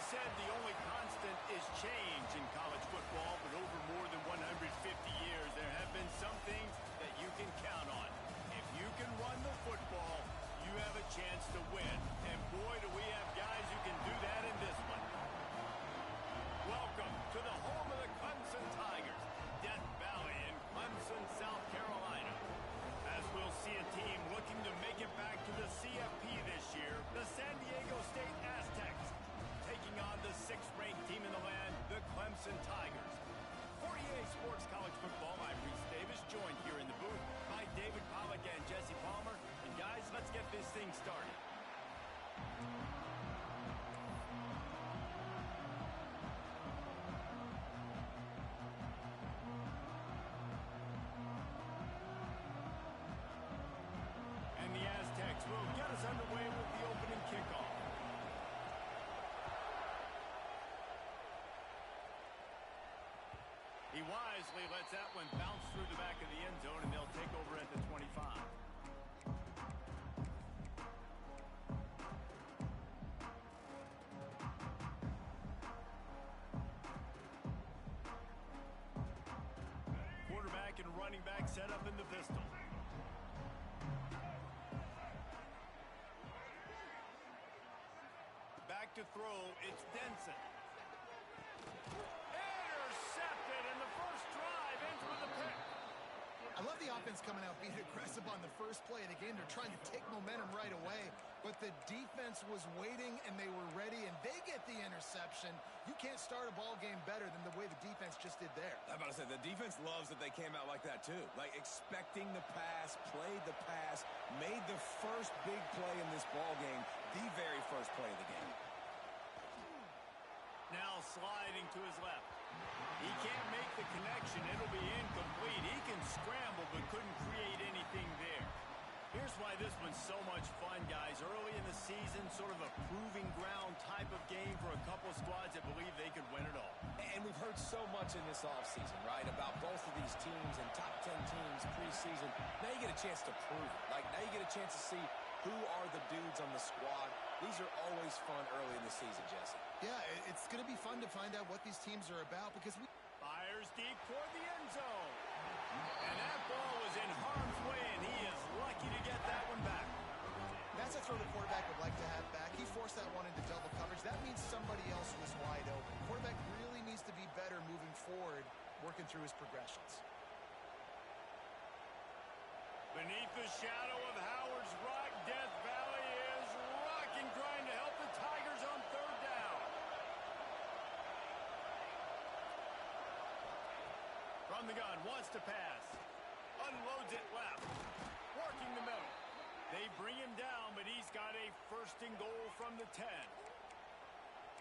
said the only constant is change in college football, but over more than 150 years, there have been some things that you can count on. If you can run the football, you have a chance to win. And boy, do we have guys who can do that in this one. Welcome to the home of the Clemson Tigers, Death Valley in Clemson, South Carolina. As we'll see a team looking to make it back to the CFP this year, the San Diego State Aztecs, taking on the 6th-ranked team in the land, the Clemson Tigers. For EA Sports College Football, I'm Reese Davis, joined here in the booth by David Pollack and Jesse Palmer. And guys, let's get this thing started. And the Aztecs will get us underway with the opening kickoff. He wisely lets that one bounce through the back of the end zone, and they'll take over at the 25. Quarterback and running back set up in the pistol. Back to throw, it's Denson. And the first drive ends with a pick. I love the offense coming out being aggressive on the first play of the game. They're trying to take momentum right away, but the defense was waiting and they were ready, and they get the interception. You can't start a ball game better than the way the defense just did there. I'm about to say, the defense loves that they came out like that too. Like expecting the pass, played the pass, made the first big play in this ball game, the very first play of the game. Now sliding to his left. He can't make the connection. It'll be incomplete. He can scramble but couldn't create anything there. Here's why this one's so much fun, guys. Early in the season, sort of a proving ground type of game for a couple of squads that believe they could win it all. And we've heard so much in this offseason, right, about both of these teams and top 10 teams preseason. Now you get a chance to prove it. Like, now you get a chance to see who are the dudes on the squad. These are always fun early in the season, Jesse. Yeah, it's going to be fun to find out what these teams are about because we... Fires deep toward the end zone. And that ball was in harm's way, and he is lucky to get that one back. That's a throw the quarterback would like to have back. He forced that one into double coverage. That means somebody else was wide open. Quarterback really needs to be better moving forward, working through his progressions. Beneath the shadow of Howard's Rock, Death Valley is rocking, trying to help the Tigers on third down. From the gun, wants to pass. Unloads it left. Working the middle. They bring him down, but he's got a first and goal from the 10.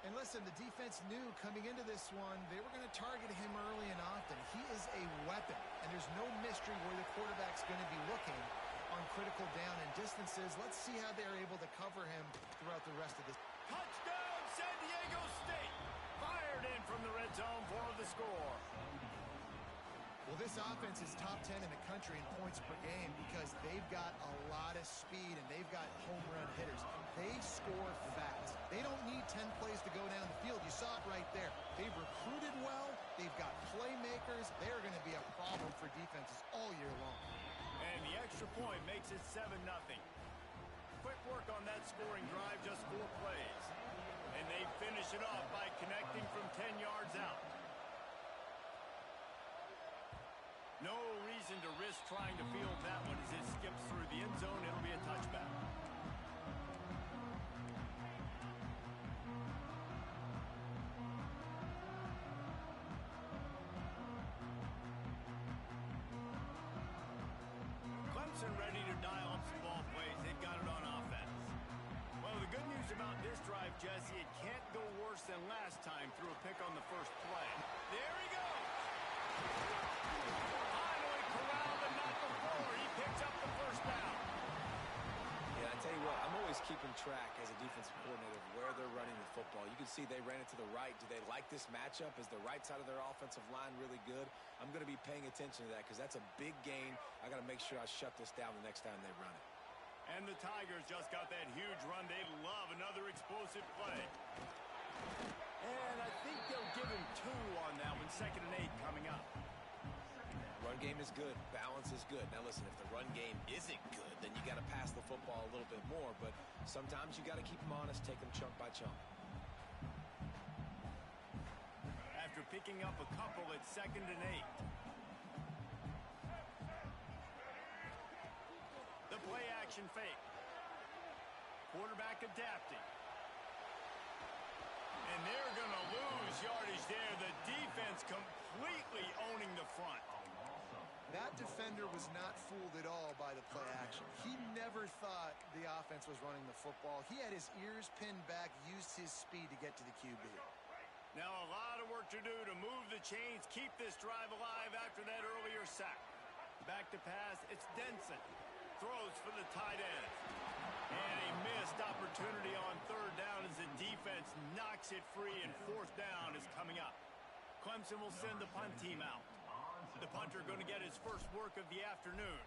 And listen, the defense knew coming into this one, they were going to target him early and often. He is a weapon, and there's no mystery where the quarterback's going to be looking on critical down and distances. Let's see how they're able to cover him throughout the rest of this. Touchdown, San Diego State! Fired in from the red zone for the score. Well, this offense is top 10 in the country in points per game because they've got a lot of speed and they've got home run hitters. They score fast. They don't need 10 plays to go down the field. You saw it right there. They've recruited well. They've got playmakers. They're going to be a problem for defenses all year long. And the extra point makes it 7-0. Quick work on that scoring drive, just 4 plays. And they finish it off by connecting from 10 yards out. No reason to risk trying to field that one as it skips through the end zone. It'll be a touchback. Clemson ready to dial up some ball plays. They've got it on offense. Well, the good news about this drive, Jesse, it can't go worse than last time through a pick on the first play. There he goes. Finally corralled and not before. He picks up the first down. Yeah, I tell you what, I'm always keeping track as a defensive coordinator of where they're running the football. You can see they ran it to the right. Do they like this matchup? Is the right side of their offensive line really good? I'm going to be paying attention to that because that's a big gain. I got to make sure I shut this down the next time they run it. And the Tigers just got that huge run. They love another explosive play. on that one. 2nd and 8 coming up. Run game is good. Balance is good. Now listen, if the run game isn't good, then you got to pass the football a little bit more. But sometimes you got to keep them honest, take them chunk by chunk. After picking up a couple at 2nd and 8. The play action fake. Quarterback adapting. And they're going to lose yardage there. The defense completely owning the front. That defender was not fooled at all by the play action. He never thought the offense was running the football. He had his ears pinned back, used his speed to get to the QB. Now a lot of work to do to move the chains, keep this drive alive after that earlier sack. Back to pass, it's Denson. Throws for the tight end. And a missed opportunity on 3rd down as the defense knocks it free, and 4th down is coming up. Clemson will send the punt team out. The punter going to get his first work of the afternoon.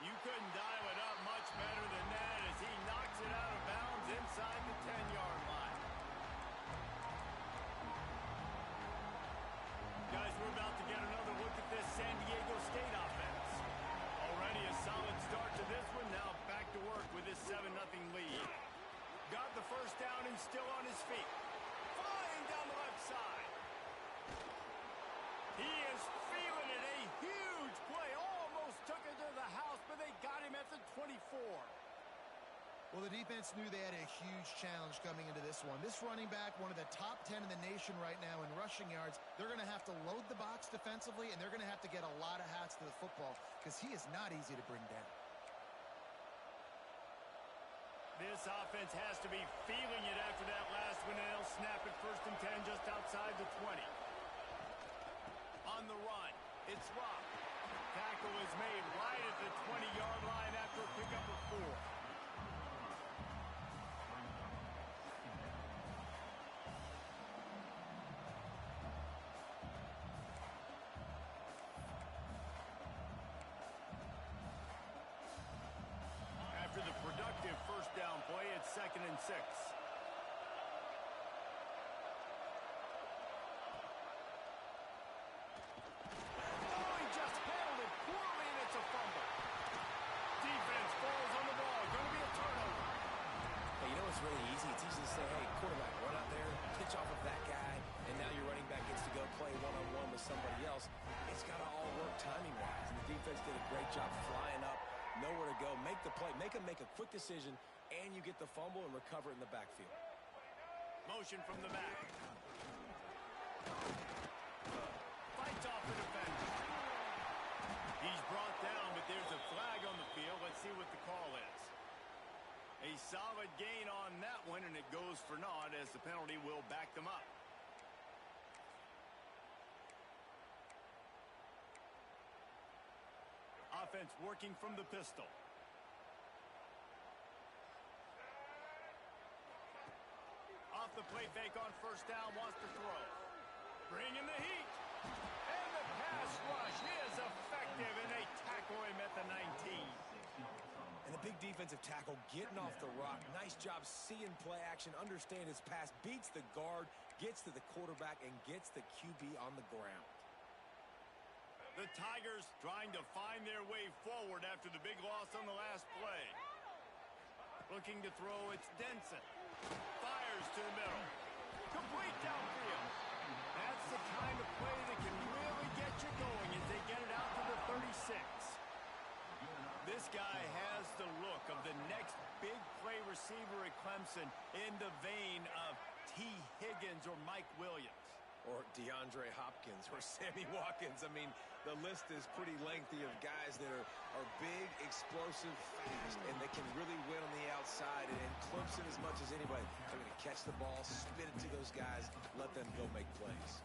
You couldn't dial it up much better than that as he knocks it out of bounds inside the 10-yard line. Guys, we're about to get another look at this San Diego State offense. Already a solid start to this one. Now back to work with this 7-0 lead. Got the first down and still on his feet. Flying down the left side. He is feeling it. A huge play. Almost took it to the house, but they got him at the 24. Well, the defense knew they had a huge challenge coming into this one. This running back, one of the top 10 in the nation right now in rushing yards, they're going to have to load the box defensively, and they're going to have to get a lot of hats to the football because he is not easy to bring down. This offense has to be feeling it after that last one, and they'll snap it 1st and 10 just outside the 20. On the run, it's Rock. Tackle is made right at the 20-yard line after a pickup of 4. After the productive first down play, it's 2nd and 6. Oh, he just handled it poorly, and it's a fumble. Defense falls on the ball. Going to be a turnover. Hey, you know what's really easy? It's easy to say, hey, quarterback, run out there, pitch off of that guy, and now your running back gets to go play one-on-one with somebody else. It's got to all work timing-wise, and the defense did a great job flying up, nowhere to go, make the play, make a quick decision, and you get the fumble and recover it in the backfield. Motion from the back. Fights off the defender. He's brought down, but there's a flag on the field. Let's see what the call is. A solid gain on that one, and it goes for naught as the penalty will back them up. Offense working from the pistol. Off the play fake on 1st down, wants to throw. Bringing the heat. And the pass rush is effective, and they tackle him at the 19. And the big defensive tackle getting off the rock. Nice job seeing play action, understand his pass, beats the guard, gets to the quarterback, and gets the QB on the ground. The Tigers trying to find their way forward after the big loss on the last play. Looking to throw, it's Denson. Fires to the middle. Complete downfield. That's the kind of play that can really get you going as they get it out to the 36. This guy has the look of the next big play receiver at Clemson in the vein of T. Higgins or Mike Williams. Or DeAndre Hopkins or Sammy Watkins. I mean, the list is pretty lengthy of guys that are big, explosive, fast, and they can really win on the outside. And Clemson, as much as anybody, they're going to catch the ball, spin it to those guys, let them go make plays.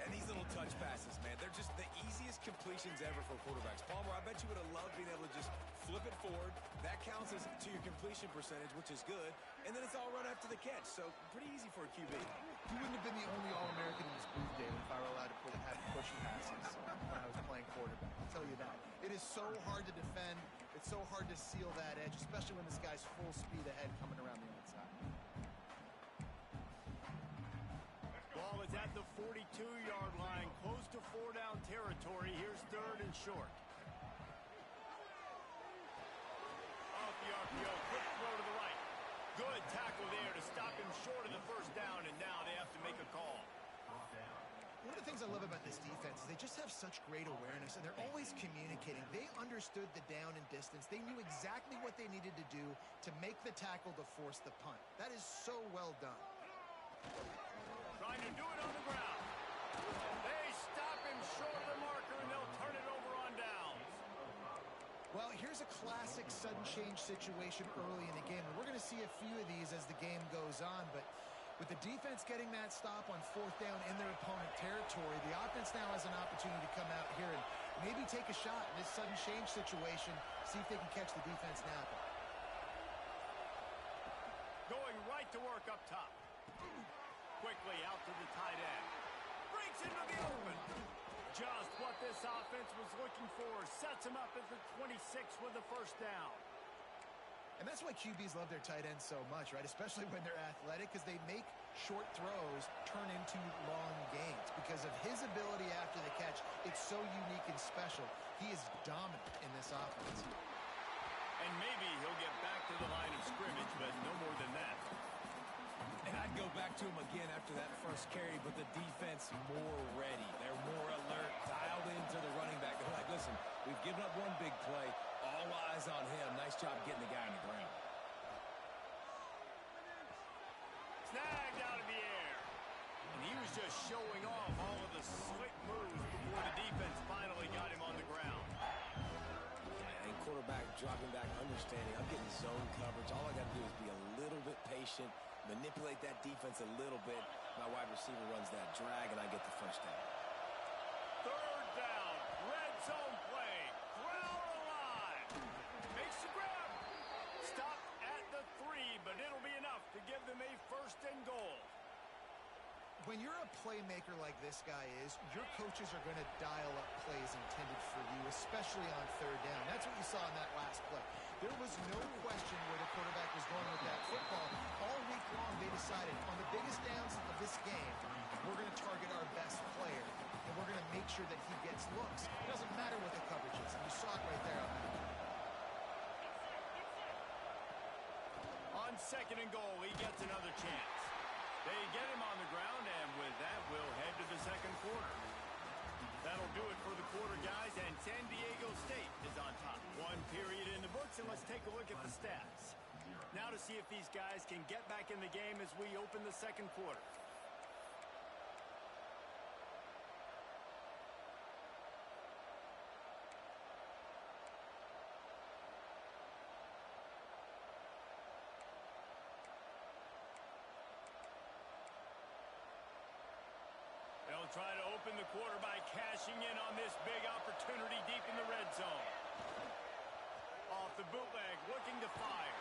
And these little touch passes, man, they're just the easiest completions ever for quarterbacks. Palmer, I bet you would have loved being able to just flip it forward. That counts as to your completion percentage, which is good. And then it's all run after the catch. So pretty easy for a QB. You wouldn't have been the only All-American in this booth, David, if I were allowed to have pushing passes when I was playing quarterback. I'll tell you that. It is so hard to defend. It's it's so hard to seal that edge, especially when this guy's full speed ahead coming around the outside. Ball is at the 42-yard line, close to 4-down territory. Here's 3rd and short. Off the RPO, quick throw to the right. Good tackle there to stop him short of the 1st down, and now they have to make a call. One of the things I love about this defense is they just have such great awareness, and they're always communicating. They understood the down and distance. They knew exactly what they needed to do to make the tackle to force the punt. That is so well done. Trying to do it on the ground. They stop him short of the marker, and they'll turn it over on downs. Well, here's a classic sudden change situation early in the game, and we're going to see a few of these as the game goes on, but with the defense getting that stop on 4th down in their opponent territory, the offense now has an opportunity to come out here and maybe take a shot in this sudden change situation, see if they can catch the defense napping. Going right to work up top. Quickly out to the tight end. Breaks into the open. Just what this offense was looking for. Sets him up at the 26 with the 1st down. And that's why QBs love their tight ends so much, right? Especially when they're athletic, because they make short throws turn into long gains. Because of his ability after the catch, it's so unique and special. He is dominant in this offense. And maybe he'll get back to the line of scrimmage, but no more than that. And I'd go back to him again after that first carry, but the defense more ready. They're more alert, dialed into the running back. They're like, listen, we've given up one big play. All eyes on him. Nice job getting the guy on the ground. Snagged out of the air. And he was just showing off all of the slick moves before the defense finally got him on the ground. And quarterback dropping back, understanding I'm getting zone coverage. All I got to do is be a little bit patient, manipulate that defense a little bit. My wide receiver runs that drag, and I get the 1st down. 3rd down. Red zone play. Crowd alive. Makes the grab. Stop at the 3, but it'll be enough to give them a 1st and goal. When you're a playmaker like this guy is, your coaches are going to dial up plays intended for you, especially on 3rd down. That's what you saw in that last play. There was no question where the quarterback was going with that football. All week long, they decided on the biggest downs of this game, we're going to target our best player, and we're going to make sure that he gets looks. It doesn't matter what the coverage is, and you saw it right there on that. On 2nd and goal, he gets another chance. They get him on the ground, and with that, we'll head to the 2nd quarter. That'll do it for the quarter, guys, and San Diego State is on top. 1 period in the books, and let's take a look at the stats. Now to see if these guys can get back in the game as we open the 2nd quarter. They'll try to open the quarter by cashing in on this big opportunity deep in the red zone. Off the bootleg, looking to fire.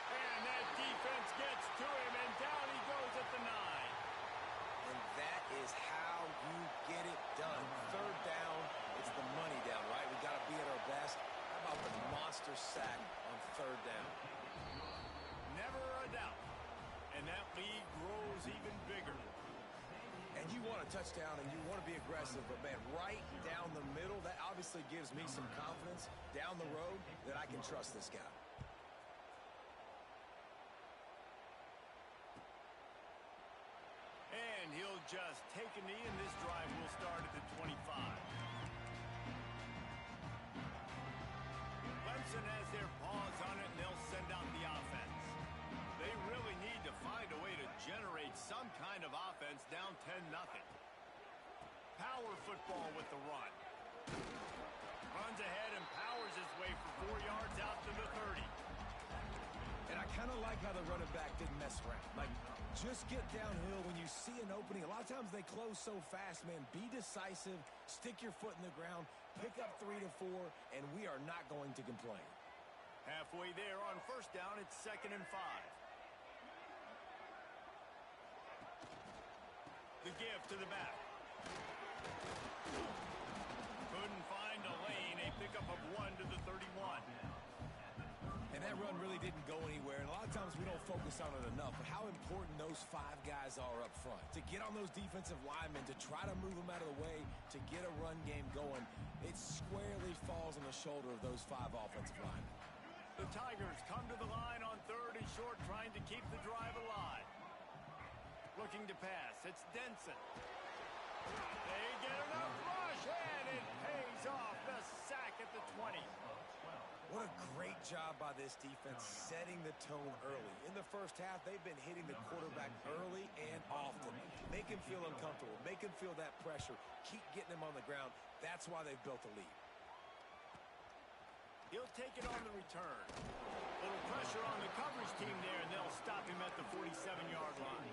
And that defense gets to him, and down he goes at the 9. And that is how you get it done. 3rd down, it's the money down, right? We got to be at our best. How about the monster sack on 3rd down? Never a doubt. And that lead grows even bigger. And you want a touchdown and you want to be aggressive, but man, right down the middle, that obviously gives me some confidence down the road that I can trust this guy. And he'll just take a knee, and this drive will start at the 25. Clemson has their paws on it, and they'll send out the offense. They really need to find a way to generate some kind of offense down 10-0. Power football with the run. Runs ahead and powers his way for 4 yards out to the 30. And I kind of like how the running back didn't mess around. Like, just get downhill when you see an opening. A lot of times they close so fast, man. Be decisive, stick your foot in the ground, pick up 3 to 4, and we are not going to complain. Halfway there on 1st down, it's 2nd and 5. The give to the back. Couldn't find a lane. A pickup of 1 to the 31. run really didn't go anywhere, and a lot of times we don't focus on it enough, but how important those 5 guys are up front. To get on those defensive linemen, to try to move them out of the way, to get a run game going, it squarely falls on the shoulder of those 5 offensive linemen. The Tigers come to the line on 3rd and short, trying to keep the drive alive. Looking to pass. It's Denson. They get enough rush, and it pays off. The sack at the 20. What a great job by this defense setting the tone early. In the first half, they've been hitting the quarterback early and often. Make him feel uncomfortable. Make him feel that pressure. Keep getting him on the ground. That's why they've built a lead. He'll take it on the return. Little pressure on the coverage team there, and they'll stop him at the 47-yard line.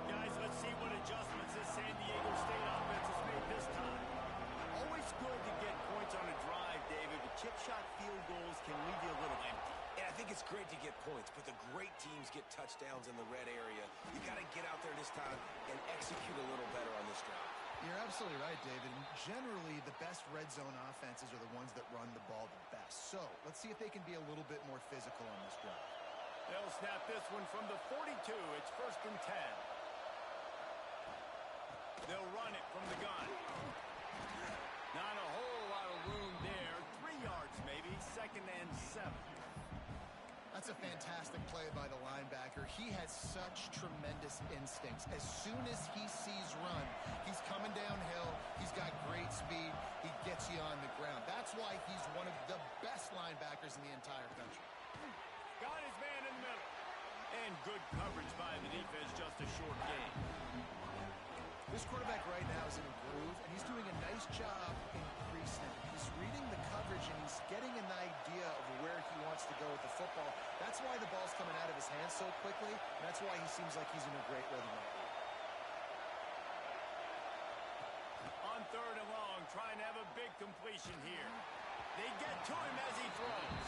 Guys, let's see what adjustments this San Diego State offense has made this time. Always good to get points on a drive, David, but chip shot field goals can leave you a little empty. And I think it's great to get points, but the great teams get touchdowns in the red area. You got to get out there this time and execute a little better on this drive. You're absolutely right, David. And generally, the best red zone offenses are the ones that run the ball the best. So let's see if they can be a little bit more physical on this drive. They'll snap this one from the 42. It's 1st and 10. They'll run it from the gun. Not a whole lot of room there. 3 yards maybe. 2nd and 7. That's a fantastic play by the linebacker. He has such tremendous instincts. As soon as he sees run, he's coming downhill. He's got great speed. He gets you on the ground. That's why he's one of the best linebackers in the entire country. Got his man in the middle. And good coverage by the defense, just a short gain. This quarterback right now is in a groove, and he's doing a nice job increasing it. He's reading the coverage, and he's getting an idea of where he wants to go with the football. That's why the ball's coming out of his hands so quickly, and that's why he seems like he's in a great rhythm right now. On 3rd and long, trying to have a big completion here. They get to him as he throws.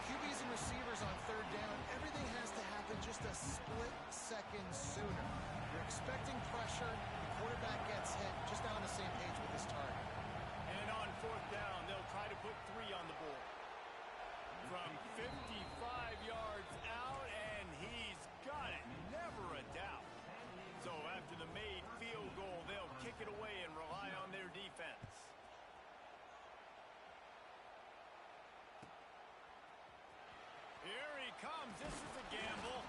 QBs and receivers on 3rd down, everything has to happen just a split second sooner. You're expecting pressure, the quarterback gets hit, just on the same page with his target. And on 4th down, they'll try to put 3 on the board. From 55 yards out, and he's got it. Never a doubt. So after the made field goal, they'll kick it away and rely on their defense. Here he comes. This is a gamble.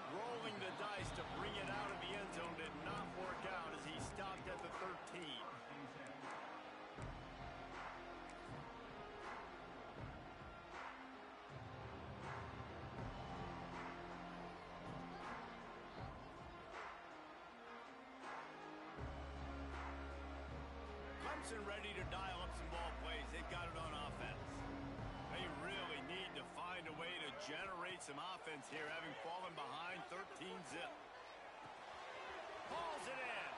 Rolling the dice to bring it out of the end zone did not work out as he stopped at the 13. Clemson ready to dial up some ball plays. They've got it on offense. They really need to find a way to generate some offense here, having fallen behind 13-zip. Hauls it in.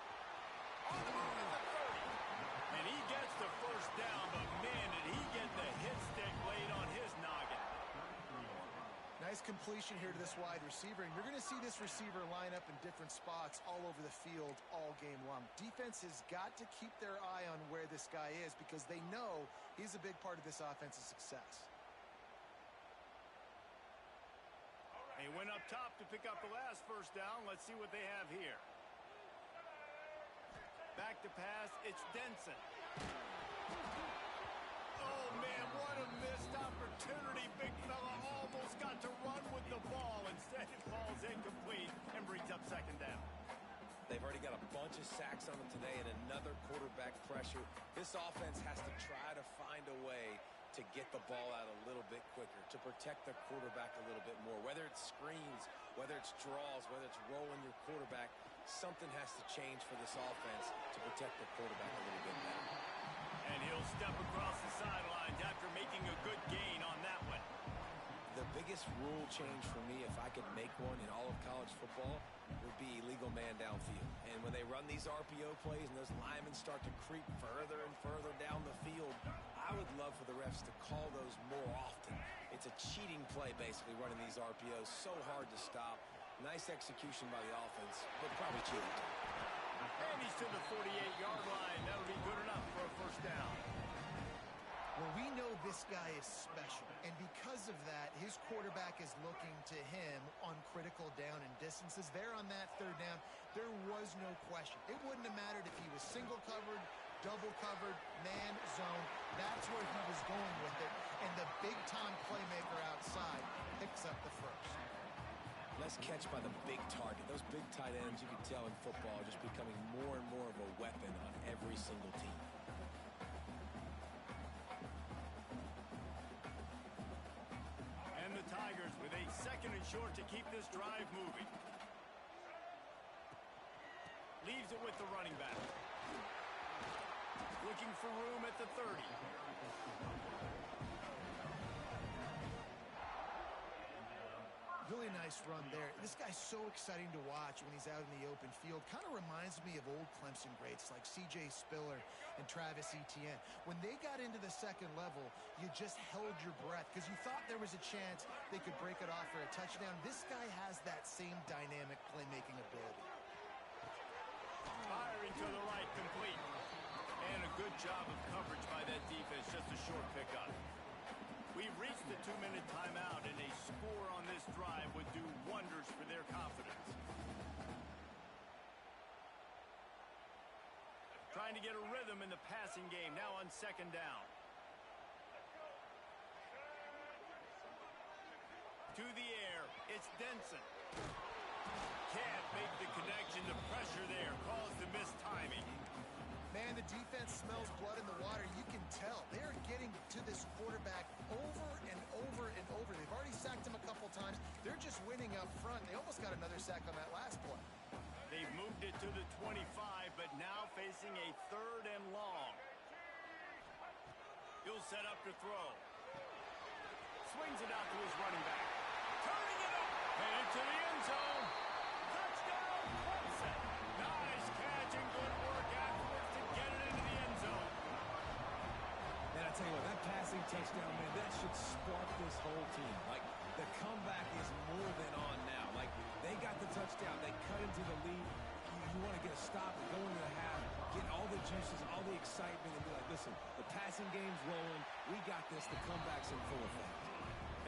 On the move at the 30. And he gets the 1st down, but man, did he get the hit stick laid on his noggin. Nice completion here to this wide receiver, and you're going to see this receiver line up in different spots all over the field all game long. Defense has got to keep their eye on where this guy is because they know he's a big part of this offense's success. They went up top to pick up the last 1st down. Let's see what they have here. Back to pass. It's Denson. Oh, man, what a missed opportunity. Big fella almost got to run with the ball. Instead, it falls incomplete and brings up 2nd down. They've already got a bunch of sacks on them today and another quarterback pressure. This offense has to try to find a way to get the ball out a little bit quicker, to protect the quarterback a little bit more. Whether it's screens, whether it's draws, whether it's rolling your quarterback, something has to change for this offense to protect the quarterback a little bit better. And he'll step across the sidelines after making a good gain on that one. The biggest rule change for me, if I could make one in all of college football, would be illegal man downfield. And when they run these RPO plays and those linemen start to creep further and further down the field, I would love for the refs to call those more often. It's a cheating play, basically, running these RPOs. So hard to stop. Nice execution by the offense, but probably cheating. And he's to the 48-yard line. That'll be good enough for a first down. Well, we know this guy is special, and because of that, his quarterback is looking to him on critical down and distances. There on that third down, there was no question. It wouldn't have mattered if he was single covered, double covered, man, zone. That's where he was going with it, and the big-time playmaker outside picks up the first. Nice catch by the big target. Those big tight ends, you can tell in football, are just becoming more and more of a weapon on every single team. And the Tigers with a second and short to keep this drive moving. Leaves it with the running back. Looking for room at the 30. Really nice run there. This guy's so exciting to watch when he's out in the open field. Kind of reminds me of old Clemson greats like C.J. Spiller and Travis Etienne. When they got into the second level, you just held your breath because you thought there was a chance they could break it off for a touchdown. This guy has that same dynamic playmaking ability. Firing to the right, complete. And a good job of coverage by that defense, just a short pickup. We've reached the 2-minute timeout, and a score on this drive would do wonders for their confidence. Trying to get a rhythm in the passing game, now on second down. To the air, it's Denson. Can't make the connection. The pressure there caused the missed timing. Man, the defense smells blood in the water. You can tell. They're getting to this quarterback over and over and over. They've already sacked him a couple times. They're just winning up front. They almost got another sack on that last play. They've moved it to the 25, but now facing a third and long. He'll set up to throw. Swings it out to his running back. Turning it up. Headed to the end zone. Touchdown, Clemson. Nice catch and good work afterwards to get it into the end zone. And I tell you what, that passing touchdown, man, that should spark this whole team. Like, the comeback is more than on now. Like, they got the touchdown. They cut into the lead. You want to get a stop and go into the half, get all the juices, all the excitement, and be like, listen, the passing game's rolling. We got this. The comeback's in full effect.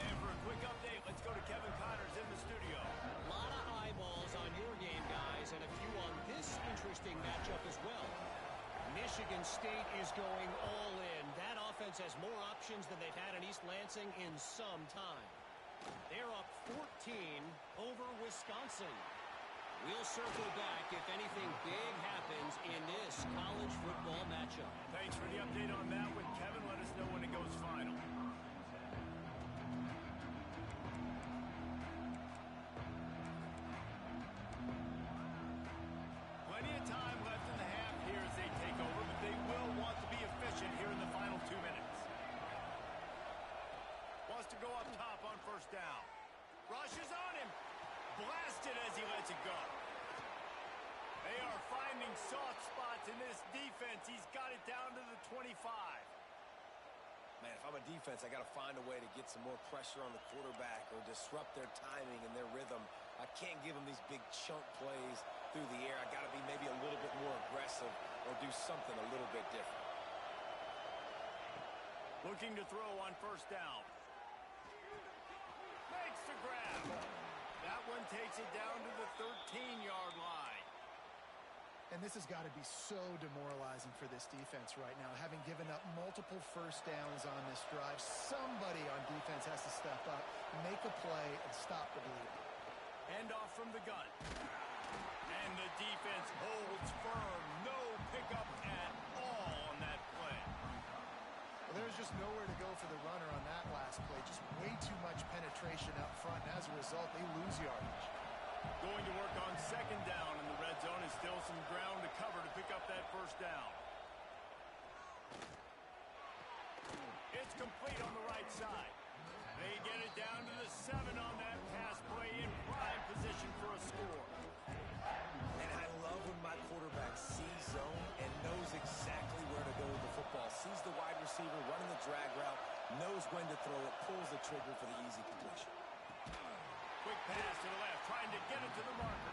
And for a quick update, let's go to Kevin Connors in the studio. A lot of eyeballs on your game, guys, and a few on this interesting matchup as well. Michigan State is going all in. That offense has more options than they've had in East Lansing in some time. They're up 14 over Wisconsin. We'll circle back if anything big happens in this college football matchup. Thanks for the update on that one, Kevin. Let us know when it goes final. Plenty of time left in the half here as they take over, but they will want to be efficient here in the final 2 minutes. Wants to go up top on first down. Rushes on him. Blasted as he lets it go. They are finding soft spots in this defense. He's got it down to the 25. Man, if I'm a defense, I got to find a way to get some more pressure on the quarterback or disrupt their timing and their rhythm. I can't give them these big chunk plays through the air. I got to be maybe a little bit more aggressive or do something a little bit different. Looking to throw on first down. Makes the grab. That one takes it down to the 13-yard line. And this has got to be so demoralizing for this defense right now, having given up multiple first downs on this drive. Somebody on defense has to step up, make a play, and stop the bleeding. Hand off from the gun. And the defense holds firm. No pickup at all on that play. Well, there's just nowhere to go for the runner on that last play. Just way too much penetration up front, and as a result, they lose yardage. Going to work on second down in the red zone. Is still some ground to cover to pick up that first down. It's complete on the right side. They get it down to the 7 on that pass play, in prime position for a score. And I love when my quarterback sees zone and knows exactly where to go with the football. Sees the wide receiver running the drag route, knows when to throw it, pulls the trigger for the easy completion. Quick pass to the left, trying to get it to the marker.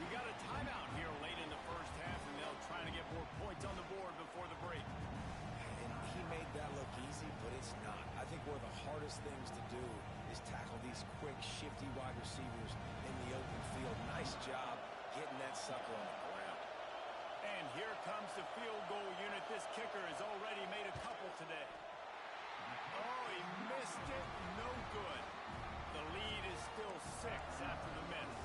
We got a timeout here late in the first half, and they'll try to get more points on the board before the break. And he made that look easy, but it's not. I think one of the hardest things to do is tackle these quick, shifty wide receivers in the open field. Nice job getting that sucker on the ground. And here comes the field goal unit. This kicker has already made a couple today. Oh, he missed it. No good. The lead is still 6 after the miss.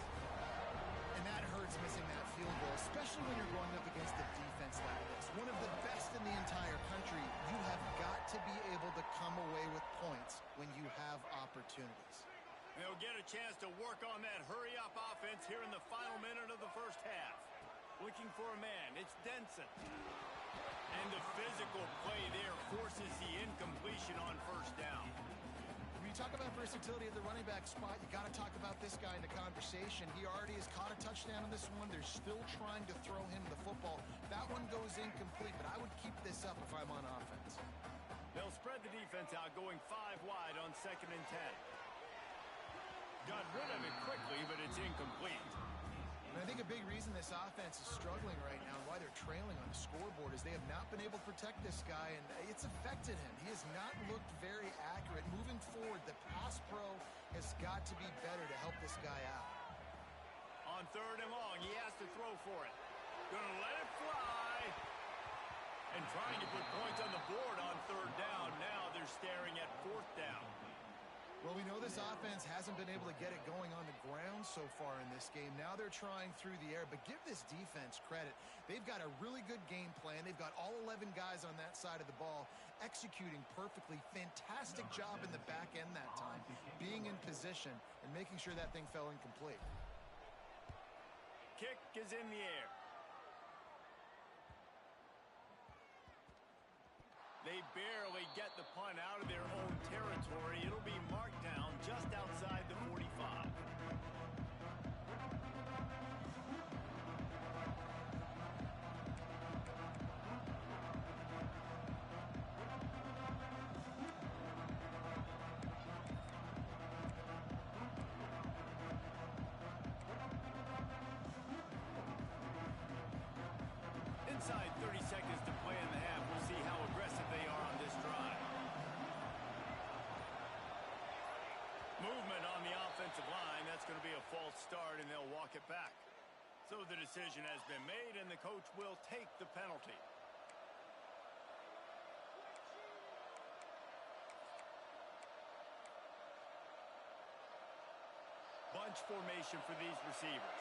And that hurts, missing that field goal, especially when you're going up against a defense like this. One of the best in the entire country. You have got to be able to come away with points when you have opportunities. They'll get a chance to work on that hurry-up offense here in the final minute of the first half. Looking for a man. It's Denson. And the physical play there forces the incompletion on first down. When you talk about versatility at the running back spot, you got to talk about this guy in the conversation. He already has caught a touchdown on this one. They're still trying to throw him the football. That one goes incomplete, but I would keep this up if I'm on offense. They'll spread the defense out, going 5 wide on 2nd and 10. Got rid of it quickly, but it's incomplete. And I think a big reason this offense is struggling right now and why they're trailing on the scoreboard is they have not been able to protect this guy, and it's affected him. He has not looked very accurate. Moving forward, the pass pro has got to be better to help this guy out. On 3rd and long, he has to throw for it. Gonna let it fly. And trying to put points on the board on 3rd down. Now they're staring at 4th down. Well, we know this offense hasn't been able to get it going on the ground so far in this game. Now they're trying through the air, but give this defense credit. They've got a really good game plan. They've got all 11 guys on that side of the ball executing perfectly. Fantastic job in the back end that time, being in position and making sure that thing fell incomplete. Kick is in the air. They barely get the punt out of their own territory. It'll be marked down just outside the 45. Inside 30 seconds to play in the half. We'll see how aggressive they are on this drive. Movement on the offensive line. That's going to be a false start, and they'll walk it back. So the decision has been made, and the coach will take the penalty. Bunch formation for these receivers.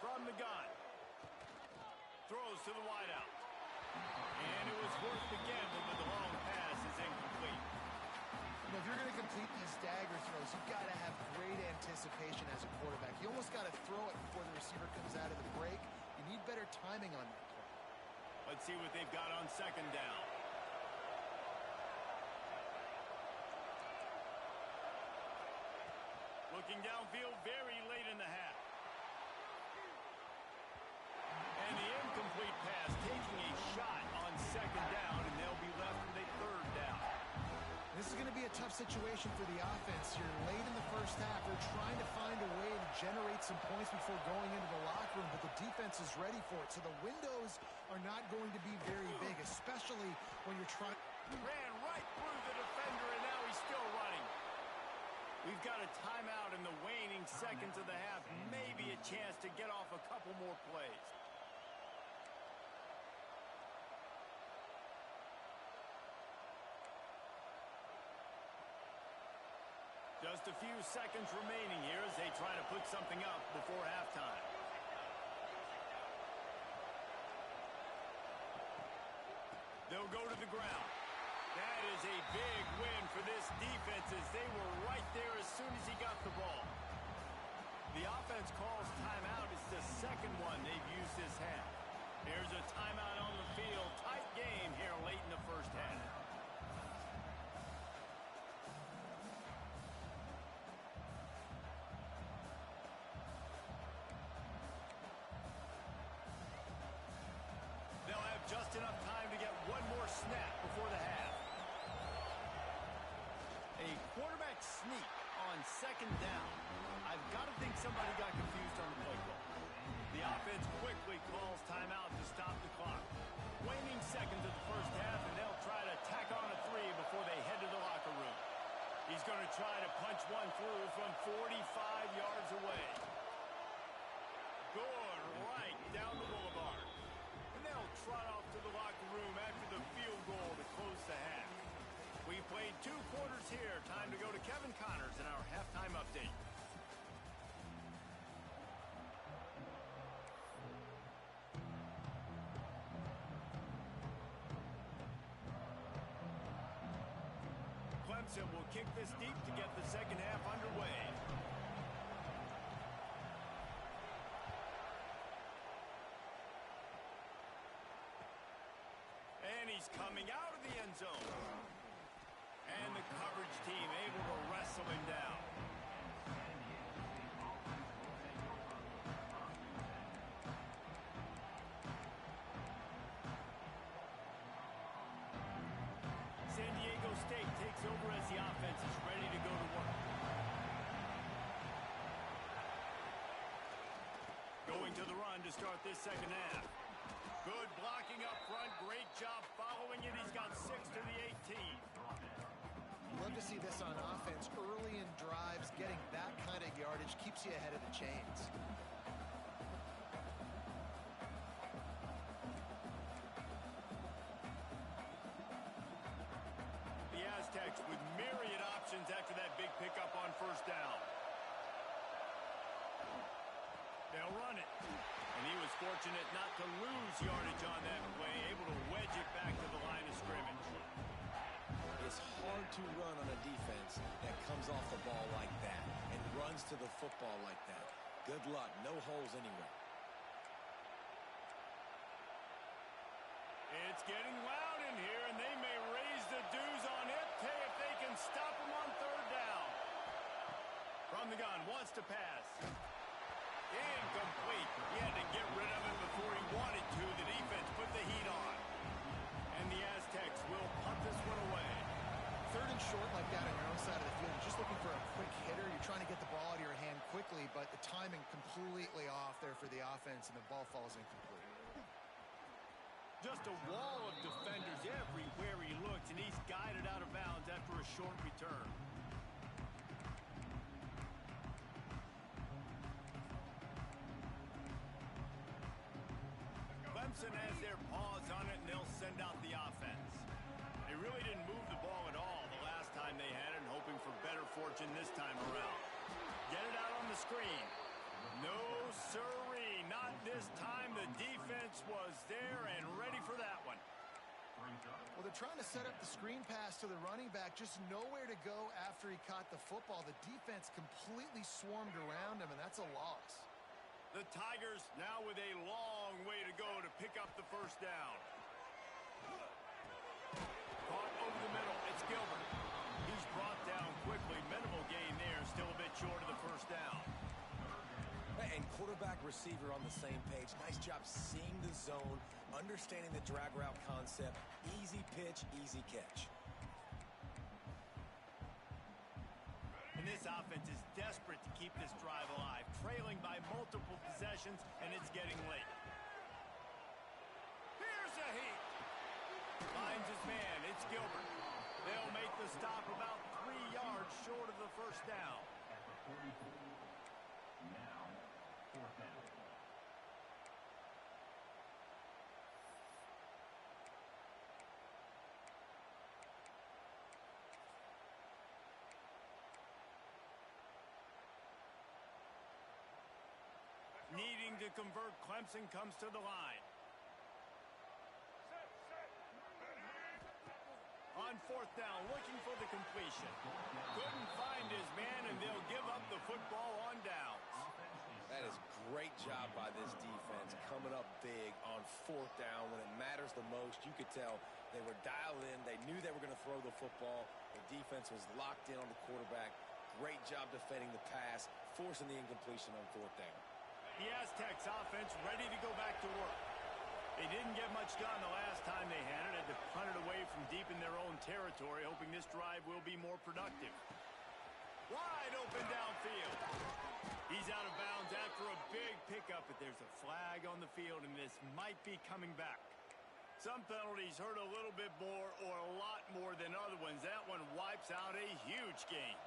From the gun. Throws to the wideout. And it was worth the gamble, but the long pass is incomplete. You know, if you're going to complete these dagger throws, you've got to have great anticipation as a quarterback. You almost got to throw it before the receiver comes out of the break. You need better timing on that play. Let's see what they've got on 2nd down. Looking downfield very late in the half. And the incomplete pass taking a shot on 2nd down, and they'll be left with a 3rd down. This is going to be a tough situation for the offense here. Late in the first half, they're trying to find a way to generate some points before going into the locker room, but the defense is ready for it. So the windows are not going to be very big, especially when you're trying. Ran right through the defender, and now he's still running. We've got a timeout in the waning seconds of the half. Maybe a chance to get off a couple more plays. Just a few seconds remaining here as they try to put something up before halftime. They'll go to the ground. That is a big win for this defense as they were right there as soon as he got the ball. The offense calls timeout. It's the 2nd one they've used this half. Here's a timeout on the field. Tight game here late in the first half. sneak on second down. I've got to think somebody got confused on the play call. The offense quickly calls timeout to stop the clock. Waning seconds of the first half, and they'll try to tack on a 3 before they head to the locker room. He's going to try to punch one through from 45 yards away. Good, right down the boulevard. And they'll trot off to the locker room after the field goal to close the half. We played 2 quarters here. Time to go to Kevin Connors in our halftime update. Clemson will kick this deep to get the second half underway. And he's coming out of the end zone. And the coverage team able to wrestle him down. San Diego State takes over as the offense is ready to go to work. Going to the run to start this second half. Good blocking up front. Great job following it. He's got 6 to the 18. Love to see this on offense. Early in drives, getting that kind of yardage keeps you ahead of the chains. The Aztecs with myriad options after that big pickup on first down. They'll run it. And he was fortunate not to lose yardage on that play, able to wedge it back to the line of scrimmage. It's hard to run on a defense that comes off the ball like that and runs to the football like that. Good luck. No holes anywhere. It's getting loud in here, and they may raise the dues on it if they can stop him on third down. From the gun, wants to pass. Incomplete. He had to get rid of it before he wanted to. The defense put the heat on. And the Aztecs will punt this one away. Third and short like that on your own side of the field. You're just looking for a quick hitter. You're trying to get the ball out of your hand quickly, but the timing completely off there for the offense, and the ball falls incomplete. Just a wall of defenders everywhere he looks, and he's guided out of bounds after a short return. Clemson has their paws on it, and they'll send out the offense. They really didn't move the ball at all the last time they had it, hoping for better fortune this time around. Get it out on the screen. No, sirree, not this time. The defense was there and ready for that one. Well, they're trying to set up the screen pass to the running back, just nowhere to go after he caught the football. The defense completely swarmed around him, and that's a loss. The Tigers now with a long way to go to pick up the first down. Caught over the middle. It's Gilbert. He's brought down quickly. Minimal gain there. Still a bit short of the first down. And quarterback receiver on the same page. Nice job seeing the zone, understanding the drag route concept. Easy pitch, easy catch. And this offense is desperate to keep this drive alive, trailing by multiple possessions, and it's getting late. Here's a heat. Finds his man. It's Gilbert. They'll make the stop about 3 yards short of the first down. Now, fourth down. Needing to convert, Clemson comes to the line. On fourth down, looking for the completion. Couldn't find his man, and they'll give up the football on downs. That is great job by this defense, coming up big on fourth down when it matters the most. You could tell they were dialed in. They knew they were going to throw the football. The defense was locked in on the quarterback. Great job defending the pass, forcing the incompletion on fourth down. The Aztecs offense ready to go back to work. They didn't get much done the last time they had it to punt it away from deep in their own territory, hoping this drive will be more productive. Wide open downfield. He's out of bounds after a big pickup, but there's a flag on the field, and this might be coming back. Some penalties hurt a little bit more or a lot more than other ones. That one wipes out a huge game.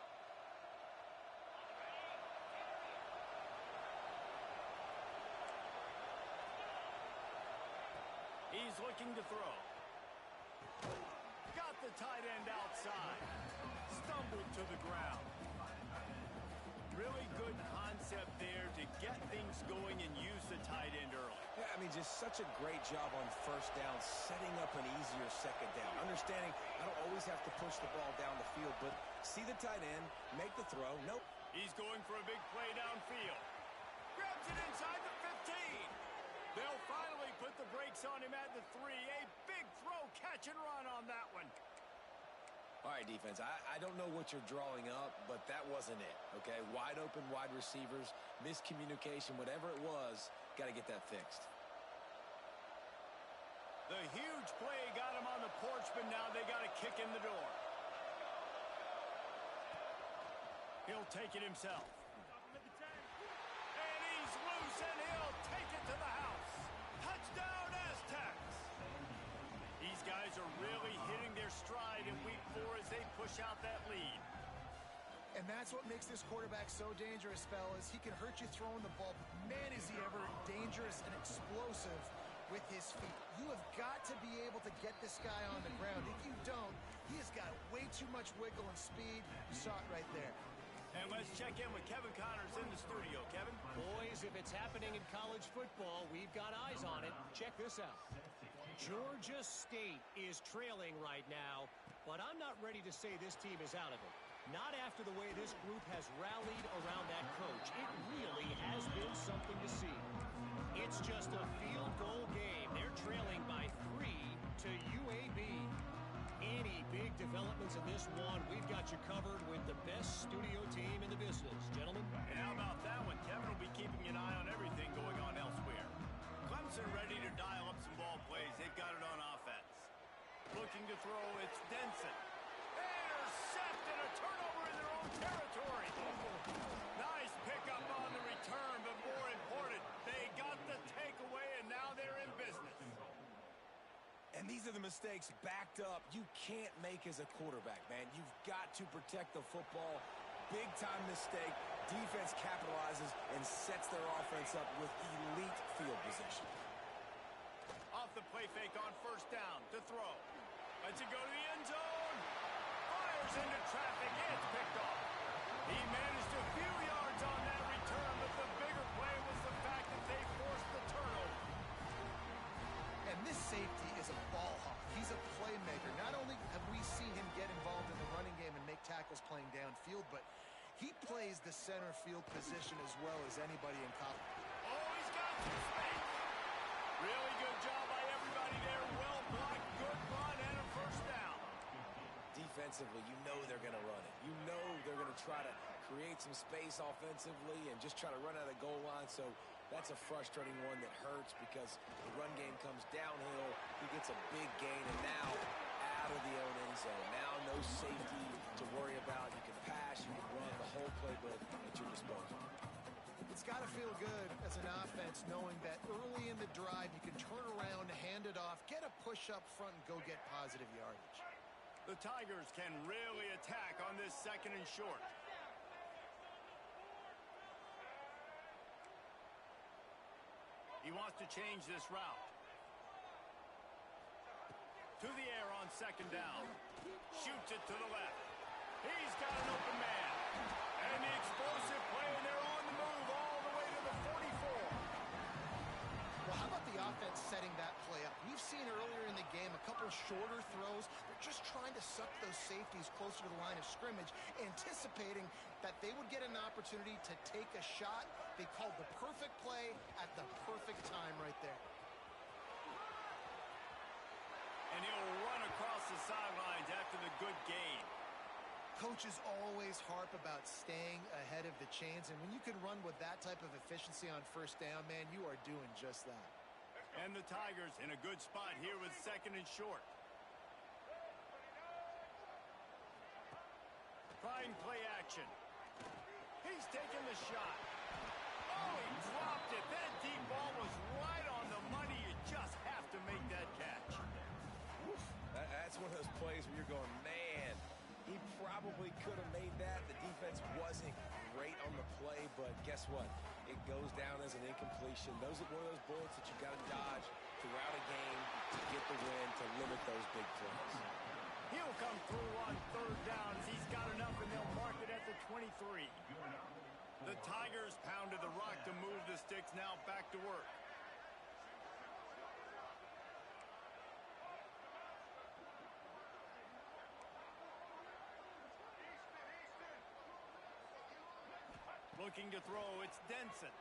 He's looking to throw. Got the tight end outside. Stumbled to the ground. Really good concept there to get things going and use the tight end early. Yeah, I mean, just such a great job on first down, setting up an easier second down. Understanding I don't always have to push the ball down the field, but see the tight end, make the throw. Nope. He's going for a big play downfield. Grabs it inside the 15. They'll finally put the brakes on him at the 3. A big throw, catch and run on that one. All right, defense, I don't know what you're drawing up, but that wasn't it, okay? Wide open wide receivers, miscommunication, whatever it was, got to get that fixed. The huge play got him on the porch, but now they got to kick in the door. He'll take it himself. And he's loose, and he'll take it to the house. Touchdown, Aztecs! These guys are really hitting their stride in week 4 as they push out that lead. And that's what makes this quarterback so dangerous, fellas. He can hurt you throwing the ball. Man, is he ever dangerous and explosive with his feet. You have got to be able to get this guy on the ground. If you don't, he has got way too much wiggle and speed. You saw it right there. And let's check in with Kevin Connors in the studio. Kevin? Boys, if it's happening in college football, we've got eyes on it. Check this out. Georgia State is trailing right now, but I'm not ready to say this team is out of it. Not after the way this group has rallied around that coach. It really has been something to see. It's just a field goal game. They're trailing by 3 to UAB. Any big developments in this one, we've got you covered with the best studio team in the business. Gentlemen? And how about that one? Kevin will be keeping an eye on everything going on elsewhere. Clemson ready to dial up some ball plays. They've got it on offense. Looking to throw, it's Denson. Intercepted, a turnover in their own territory. Nice pickup on the return, but more important, they got the takeaway, and now they're in business. And these are the mistakes backed up you can't make as a quarterback, man. You've got to protect the football. Big-time mistake. Defense capitalizes and sets their offense up with elite field position. Off the play fake on first down to throw. Lets it go to the end zone. Fires into traffic. It's picked off. He managed a few yards on that return, but the bigger play was the fact that they forced the turnover. And this safety is a ball hawk. He's a playmaker. Not only have we seen him get involved in the running game and make tackles playing downfield, but he plays the center field position as well as anybody in college. Oh, he's got some space. Really good job by everybody there. Well blocked, good run, and a first down. Defensively, you know they're going to run it. You know they're going to try to create some space offensively and just try to run out of the goal line. So that's a frustrating one that hurts because the run game comes downhill. He gets a big gain, and now out of the own end zone. Now no safety to worry about. You can pass, you can run the whole playbook at your disposal. It's got to feel good as an offense knowing that early in the drive you can turn around, hand it off, get a push up front, and go get positive yardage. The Tigers can really attack on this second and short. He wants to change this route. To the air on second down. Shoots it to the left. He's got an open man. And the explosive play, and they're on the move all the way to the 44. Well, how about the offense setting that play up? We've seen earlier in the game a couple shorter throws. They're just trying to suck those safeties closer to the line of scrimmage, anticipating that they would get an opportunity to take a shot. They called the perfect play at the perfect time right there. And he'll run across the sidelines after the good gain. Coaches always harp about staying ahead of the chains, and when you can run with that type of efficiency on first down, man, you are doing just that. And the Tigers in a good spot here with second and short. Trying play action. He's taking the shot. Oh, he dropped it. That deep ball was right on the money. You just have to make that catch. That's one of those plays where you're going, man, he probably could have made that. The defense wasn't great on the play, but guess what? It goes down as an incompletion. Those are one of those bullets that you got to dodge throughout a game to get the win, to limit those big plays. He'll come through on third down. He's got enough, and they'll mark it at the 23. The Tigers pounded the rock to move the sticks. Now back to work. Looking to throw, it's Denson.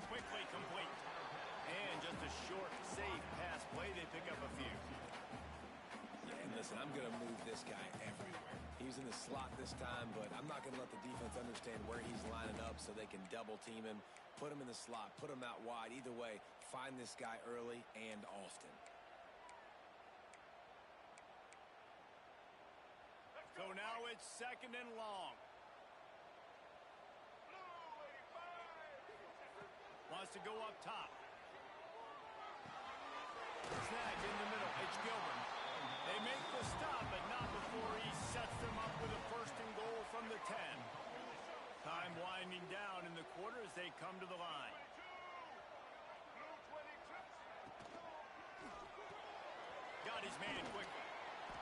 Quickly complete. And just a short, safe pass play. They pick up a few. Yeah, and listen, I'm going to move this guy everywhere. He's in the slot this time, but I'm not going to let the defense understand where he's lining up so they can double team him, put him in the slot, put him out wide. Either way, find this guy early and often. So now it's second and long. Wants to go up top. Snag in the middle. It's Gilbert. They make the stop, but not before he sets them up with a first and goal from the 10. Time winding down in the quarter as they come to the line. Got his man quickly.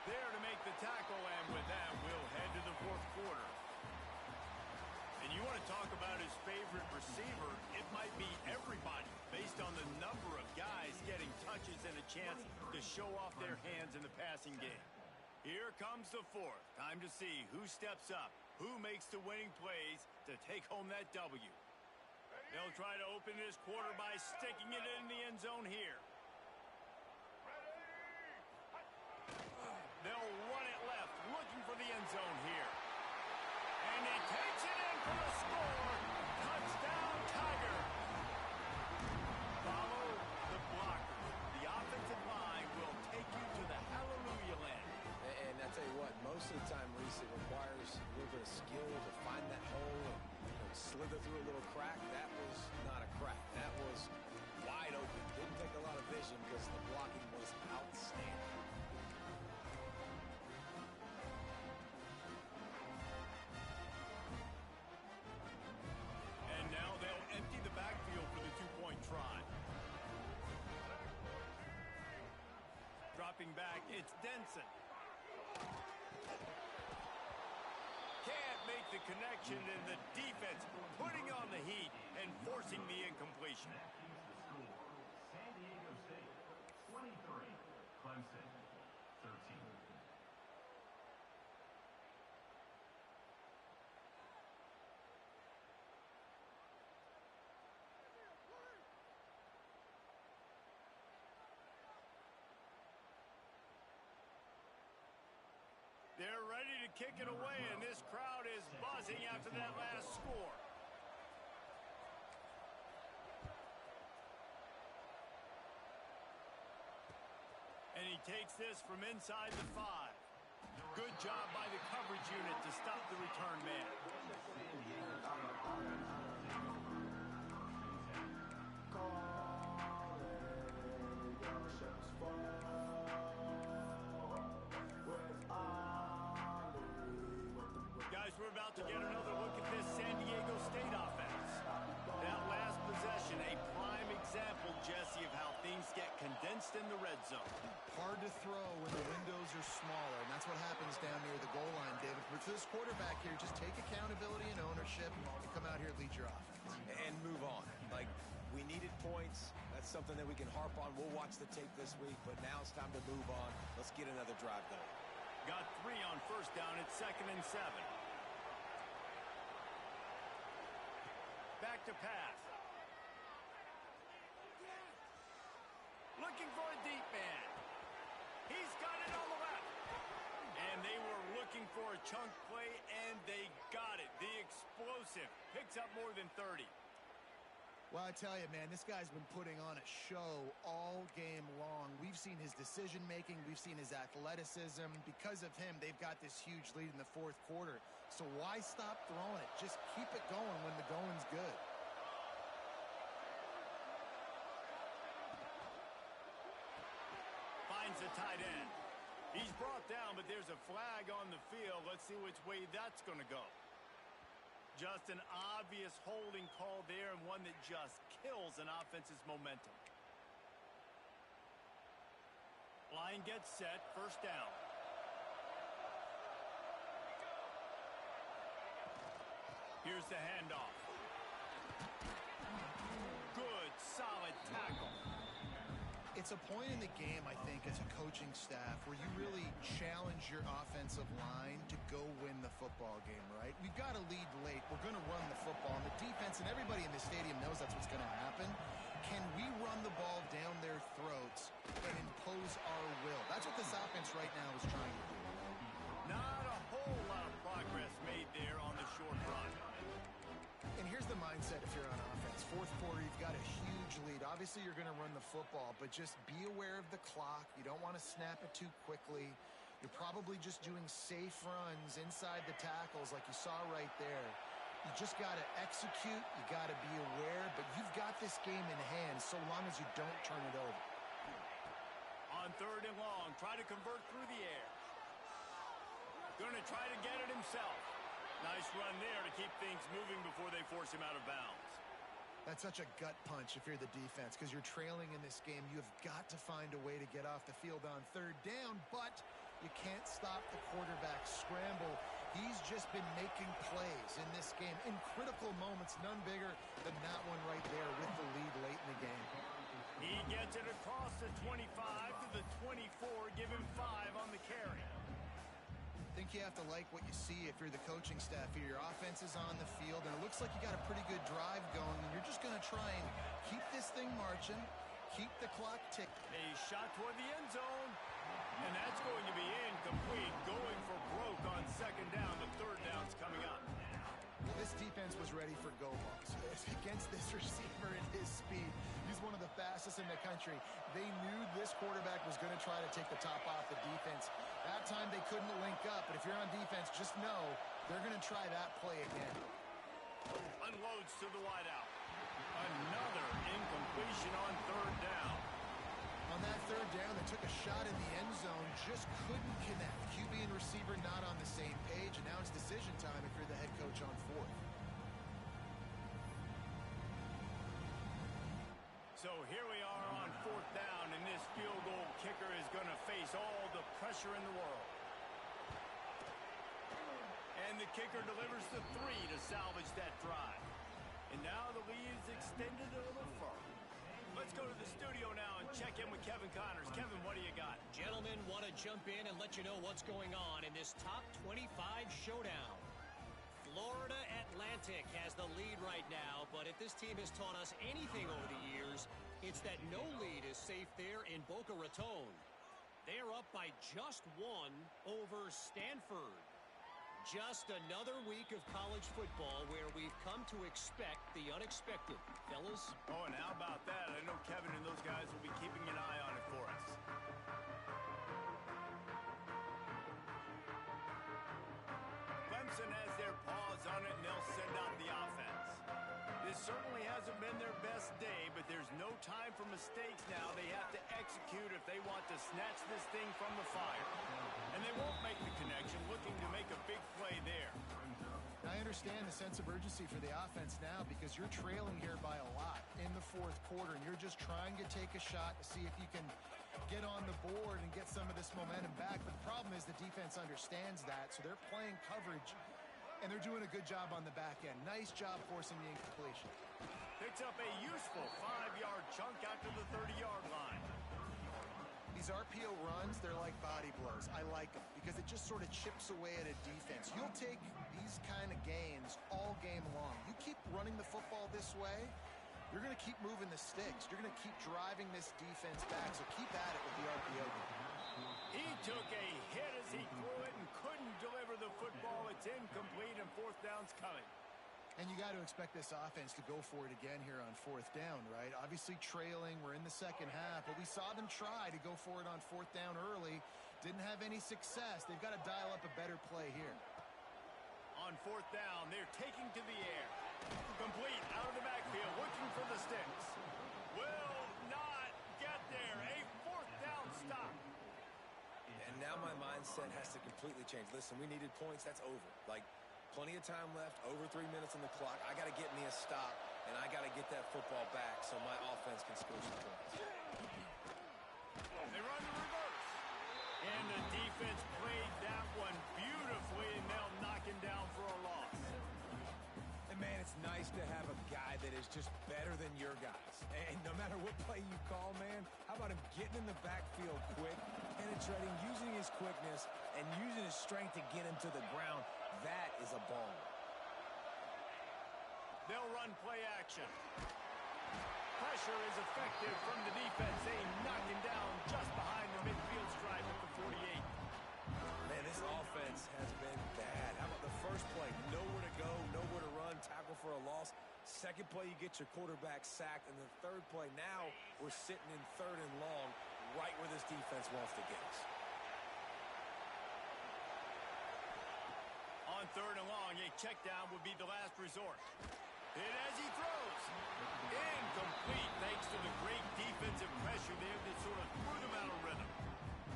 There to make the tackle, and with that, we'll head to the fourth quarter. And you want to talk about his favorite receiver, it might be everybody based on the number of guys getting touches and a chance to show off their hands in the passing game. Here comes the fourth. Time to see who steps up, who makes the winning plays to take home that W. They'll try to open this quarter by sticking it in the end zone here. They'll run it left, looking for the end zone here. And he takes it in for the score. Touchdown, Tiger. Follow the blockers. The offensive line will take you to the hallelujah land. And I tell you what, most of the time, Reese, it requires a little bit of skill to find that hole and slither through a little crack. That was not a crack. That was wide open. Didn't take a lot of vision because the blocking was outstanding. Dropping back, it's Denson. Can't make the connection, and the defense putting on the heat and forcing the incompletion. San Diego State, 23. Clemson, 13. They're ready to kick it away, and this crowd is buzzing after that last score. And he takes this from inside the 5. Good job by the coverage unit to stop the return man. We're about to get another look at this San Diego State offense. That last possession, a prime example, Jesse, of how things get condensed in the red zone. Hard to throw when the windows are smaller, and that's what happens down near the goal line, David. But for this quarterback here, just take accountability and ownership and come out here and lead your offense. And move on. Like, we needed points. That's something that we can harp on. We'll watch the tape this week, but now it's time to move on. Let's get another drive going. Got 3 on first down. It's 2nd and 7. Back to pass. Looking for a deep man. He's got it on the left. And they were looking for a chunk play, and they got it. The explosive picks up more than 30. Well, I tell you, man, this guy's been putting on a show all game long. We've We've seen his decision-making. We've seen his athleticism. Because of him, they've got this huge lead in the fourth quarter. So why stop throwing it? Just keep it going when the going's good. Finds the tight end. He's brought down, but there's a flag on the field. Let's see which way that's going to go. Just an obvious holding call there, and one that just kills an offense's momentum. Line gets set, first down. Here's the handoff. Good, solid tackle. It's a point in the game, I think, as a coaching staff where you really challenge your offensive line to go win the football game, right? We've got to lead late. We're going to run the football. And the defense and everybody in the stadium knows that's what's going to happen. Can we run the ball down their throats and impose our will? That's what this offense right now is trying to do. Not a whole lot of progress made there on the short run. And here's the mindset if you're on offense. Fourth quarter, you've got a huge lead. Obviously, you're going to run the football, but just be aware of the clock. You don't want to snap it too quickly. You're probably just doing safe runs inside the tackles like you saw right there. You just got to execute. You got to be aware, but you've got this game in hand so long as you don't turn it over. On third and long, try to convert through the air. Going to try to get it himself. Nice run there to keep things moving before they force him out of bounds. That's such a gut punch if you're the defense because you're trailing in this game. You have got to find a way to get off the field on third down, but you can't stop the quarterback scramble. He's just been making plays in this game in critical moments, none bigger than that one right there with the lead late in the game. He gets it across the 25 to the 24, give him 5 on the carry. I think you have to like what you see if you're the coaching staff here. Your offense is on the field, and it looks like you got a pretty good drive going, and you're just going to try and keep this thing marching, keep the clock ticking. A shot toward the end zone, and that's going to be incomplete. Going for broke on second down. The third down's coming up. Well, this defense was ready for go balls. Against this receiver and his speed, he's one of the fastest in the country. They knew this quarterback was going to try to take the top off the defense. That time they couldn't link up, but if you're on defense, just know they're going to try that play again. Unloads to the wideout. Another incompletion on third down. On that third down, they took a shot in the end zone, just couldn't connect. QB and receiver not on the same page, and now it's decision time if you're the head coach on fourth. So here we are on fourth down, and this field goal kicker is going to face all the pressure in the world. And the kicker delivers the 3 to salvage that drive. And now the lead is extended a little further. Let's go to the studio now and check in with Kevin Connors. Kevin, what do you got? Gentlemen, want to jump in and let you know what's going on in this top 25 showdown. Florida Atlantic has the lead right now, but if this team has taught us anything over the years, it's that no lead is safe there in Boca Raton. They are up by just 1 over Stanford. Just another week of college football where we've come to expect the unexpected. Fellas? Oh, and how about that? I know Kevin and those guys will be keeping an eye on it for us. Clemson has their paws on it, and they'll send out the offense. This certainly hasn't been their best day, but there's no time for mistakes now. They have to execute if they want to snatch this thing from the fire. And they won't make the connection, looking to make a big play there. I understand the sense of urgency for the offense now because you're trailing here by a lot in the fourth quarter, and you're just trying to take a shot to see if you can get on the board and get some of this momentum back. But the problem is the defense understands that, so they're playing coverage, and they're doing a good job on the back end. Nice job forcing the incompletion. Picks up a useful 5-yard chunk out to the 30-yard line. These RPO runs, they're like body blows. I like them because it just sort of chips away at a defense. You'll take these kind of gains all game long. You keep running the football this way, you're going to keep moving the sticks. You're going to keep driving this defense back, so keep at it with the RPO game. He took a hit as he threw it and couldn't deliver the football. It's incomplete, and fourth down's coming. And you got to expect this offense to go for it again here on fourth down, right? Obviously trailing. We're in the second half, but we saw them try to go for it on fourth down early. Didn't have any success. They've got to dial up a better play here. On fourth down, they're taking to the air. Complete out of the backfield, looking for the sticks. Will not get there. A fourth down stop. And now my mindset has to completely change. Listen, we needed points. That's over. Like, plenty of time left, over 3 minutes on the clock. I got to get me a stop, and I got to get that football back so my offense can score some points. They run the reverse. And the defense played that one beautifully, and they'll knock him down for a loss. And, man, it's nice to have a guy that is just better than your guys. And no matter what play you call, man, how about him getting in the backfield quick, penetrating, using his quickness, and using his strength to get him to the ground. That is a ball. They'll run play action. Pressure is effective from the defense. They knock him down just behind the midfield stripe at the 48. Man, this offense has been bad. How about the first play? Nowhere to go, nowhere to run, tackle for a loss. Second play, you get your quarterback sacked. And the third play, now we're sitting in third and long, right where this defense wants to get us. On third and long, a check down would be the last resort. And as he throws, incomplete thanks to the great defensive pressure there that sort of threw them out of rhythm.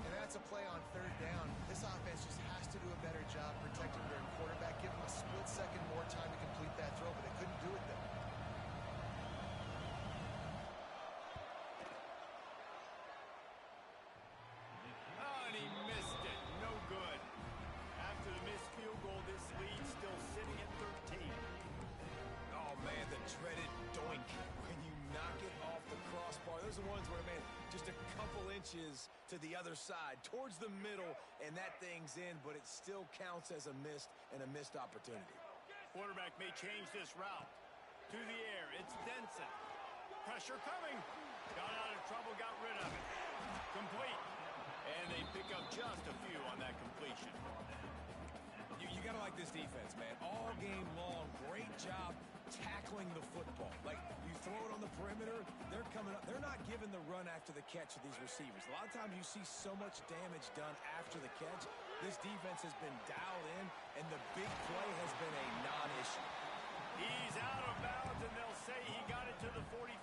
And that's a play on third down. This offense just has to do a better job protecting their quarterback. Give them a split second more time to complete that throw, but they couldn't do it there. Oh, and he missed it. No good. After the missed field goal, this lead still sitting at 13. Oh, man, the dreaded doink when you knock it off the crossbar. Those are ones where, man, just a couple inches to the other side, towards the middle, and that thing's in, but it still counts as a missed opportunity. Quarterback may change this route. To the air, it's Denson. Pressure coming. Got out of trouble, got rid of it. Complete. And they pick up just a few on that completion. You got to like this defense, man. All game long, great job tackling the football. Like, you throw it on the perimeter, they're coming up. They're not giving the run after the catch to these receivers. A lot of times you see so much damage done after the catch. This defense has been dialed in, and the big play has been a non-issue. He's out of bounds, and they'll say he got it to the 45.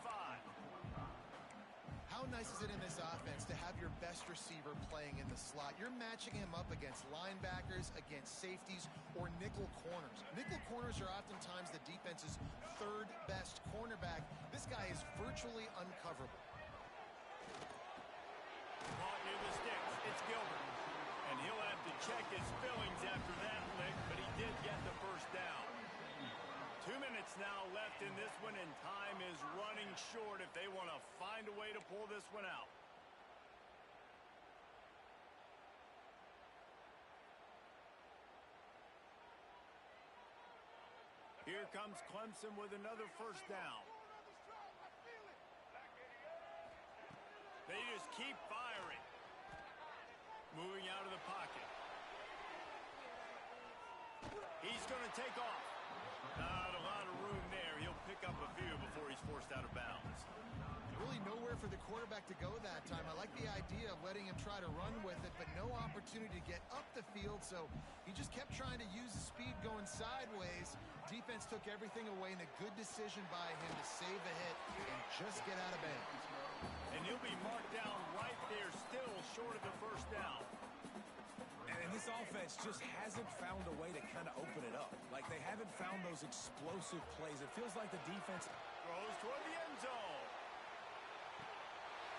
How nice is it in this offense to have your best receiver playing in the slot? You're matching him up against linebackers, against safeties, or nickel corners. Nickel corners are oftentimes the defense's third best cornerback. This guy is virtually uncoverable. Caught near the sticks. It's Gilbert. And he'll have to check his fillings after that lick, but he did get the first down. 2 minutes now left in this one, and time is running short if they want to find a way to pull this one out. Here comes Clemson with another first down. They just keep firing. Moving out of the pocket. He's going to take off. Not a lot of room there. He'll pick up a few before he's forced out of bounds. Really nowhere for the quarterback to go that time. I like the idea of letting him try to run with it, but no opportunity to get up the field, so he just kept trying to use the speed going sideways. Defense took everything away, and a good decision by him to save a hit and just get out of bounds. And he'll be marked down right there, still short of the first down. And this offense just hasn't found a way to kind of open it up. Like, they haven't found those explosive plays. It feels like the defense Throws toward the end zone.